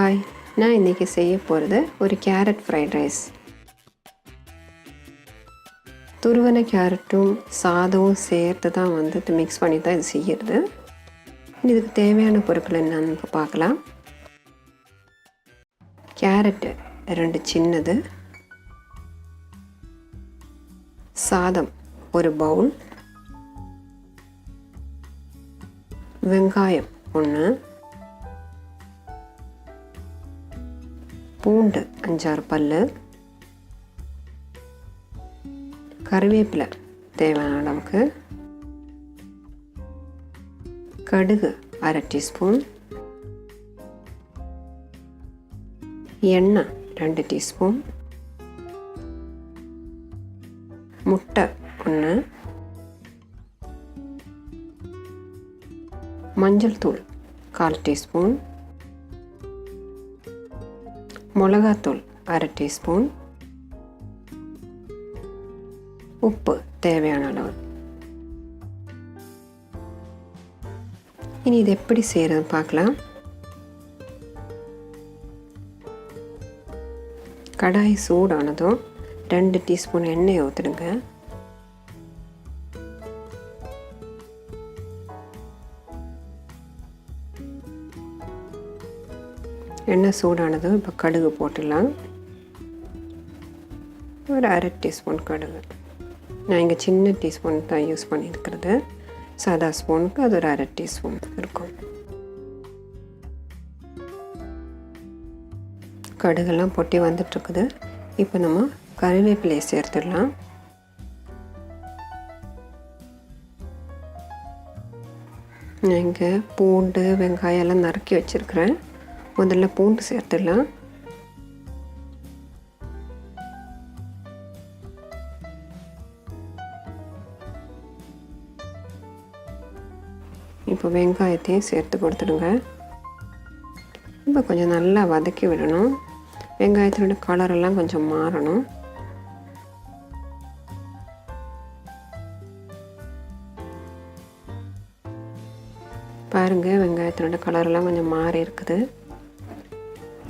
Hi, நான் இன்றைக்கி செய்ய போகிறது ஒரு கேரட் ஃப்ரைட் ரைஸ். துருவன கேரட்டும் சாதமும் சேர்த்து தான் மிக்ஸ் பண்ணி தான் இது செய்கிறது. இதுக்கு தேவையான பொருட்கள் என்னன்னு பார்க்கலாம். கேரட்டு 2 சின்னது, சாதம் 1 பவுல், வெங்காயம் 1, பூண்டு 5-6 பல்லு, கருவேப்பிலை தேவையான அளவுக்கு, கடுகு 1/2 டீஸ்பூன், எண்ணெய் 2 டீஸ்பூன், முட்டை 1, மஞ்சள் தூள் 1/4 டீஸ்பூன், மிளகாத்தூள் 1/2 டீஸ்பூன், உப்பு தேவையான அளவு. இனி இது எப்படி செய்கிறது பார்க்கலாம். கடாய் சூடானதும் 2 டீஸ்பூன் எண்ணெய் ஊற்றிடுங்க. எண்ணெய் சூடானதும் இப்போ கடுகு போட்டுடலாம். ஒரு 1/2 டீஸ்பூன் கடுகு. நான் இங்கே சின்ன டீஸ்பூன் தான் யூஸ் பண்ணியிருக்கிறது. சாதா ஸ்பூனுக்கு அது ஒரு 1/2 டீஸ்பூன் இருக்கும். கடுகெல்லாம் பொட்டி வந்துட்டுருக்குது. இப்போ நம்ம கருவேப்பிலையை சேர்த்துடலாம். நான் இங்கே பூண்டு வெங்காயம் எல்லாம் நறுக்கி வச்சுருக்கிறேன். முதல்ல பூண்டு சேர்த்துடலாம். இப்போ வெங்காயத்தையும் சேர்த்து கொடுத்துடுங்க. இப்போ கொஞ்சம் நல்லா வதக்கி விடணும். வெங்காயத்தோட கலரெல்லாம் கொஞ்சம் மாறணும். பாருங்கள், வெங்காயத்தோட கலரெல்லாம் கொஞ்சம் மாறி இருக்குது.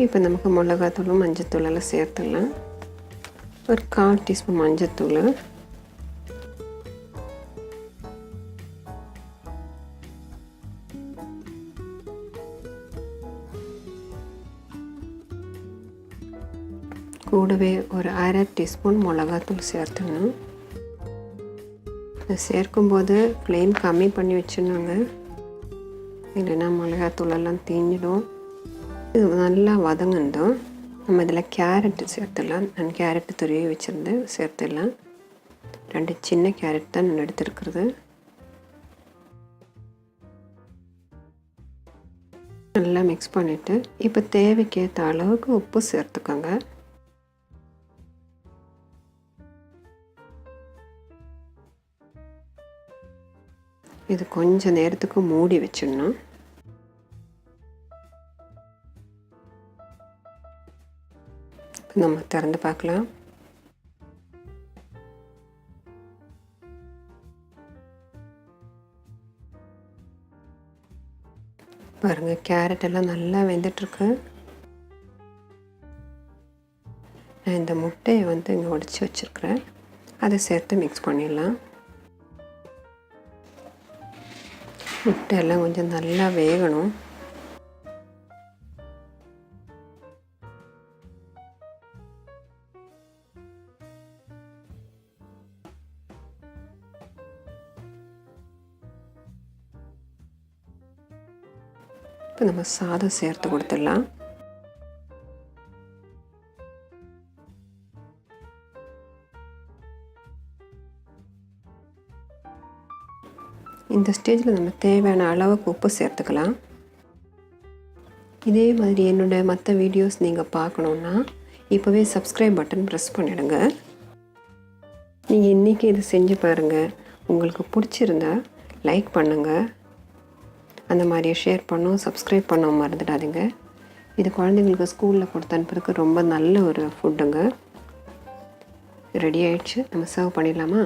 இப்போ நமக்கு மிளகாத்தூளும் மஞ்சத்தூள் எல்லாம் சேர்த்துடலாம். ஒரு 1/4 டீஸ்பூன் மஞ்சத்தூள், கூடவே ஒரு 1/2 டீஸ்பூன் மிளகாத்தூள் சேர்த்துடணும். சேர்க்கும்போது ஃப்ளேம் கம்மி பண்ணி வச்சிடணுங்க, இல்லைன்னா மிளகாத்தூளெல்லாம் தீஞ்சிடும். இது நல்லா வதங்கணும். நம்ம இதில் கேரட்டு சேர்த்துடலாம். நான் கேரட்டு துருவி வச்சுருந்தேன், சேர்த்துடலாம். 2 சின்ன கேரட் தான் நான் எடுத்துருக்கிறது. நல்லா மிக்ஸ் பண்ணிவிட்டு இப்போ தேவைக்கேற்ற அளவுக்கு உப்பு சேர்த்துக்கோங்க. இது கொஞ்சம் நேரத்துக்கு மூடி வச்சிடணும். நம்ம திறந்து பார்க்கலாம். பாருங்கள், கேரட் எல்லாம் நல்லா வெந்துட்டுருக்கு. நான் இந்த முட்டையை இங்கே உடைச்சி வச்சுருக்கிறேன். அதை சேர்த்து மிக்ஸ் பண்ணிடலாம். முட்டையெல்லாம் கொஞ்சம் நல்லா வேகணும். இப்போ நம்ம சாதம் சேர்த்து கொடுத்துடலாம். இந்த ஸ்டேஜில் நம்ம தேவையான அளவுக்கு உப்பு சேர்த்துக்கலாம். இதே மாதிரி என்னோடய மற்ற வீடியோஸ் நீங்கள் பார்க்கணுன்னா இப்போவே சப்ஸ்கிரைப் பட்டன் ப்ரெஸ் பண்ணிவிடுங்க. நீங்கள் இன்றைக்கி இது செஞ்சு பாருங்கள். உங்களுக்கு பிடிச்சிருந்தா லைக் பண்ணுங்கள். அந்த மாதிரி ஷேர் பண்ணோம், சப்ஸ்கிரைப் பண்ண மறந்துடாதீங்க. இது குழந்தைங்களுக்கு ஸ்கூலில் கொடுத்து அனுப்புறதுக்கு ரொம்ப நல்ல ஒரு ஃபுட்டுங்க. ரெடி ஆயிடுச்சு. நம்ம சர்வ் பண்ணிடலாமா?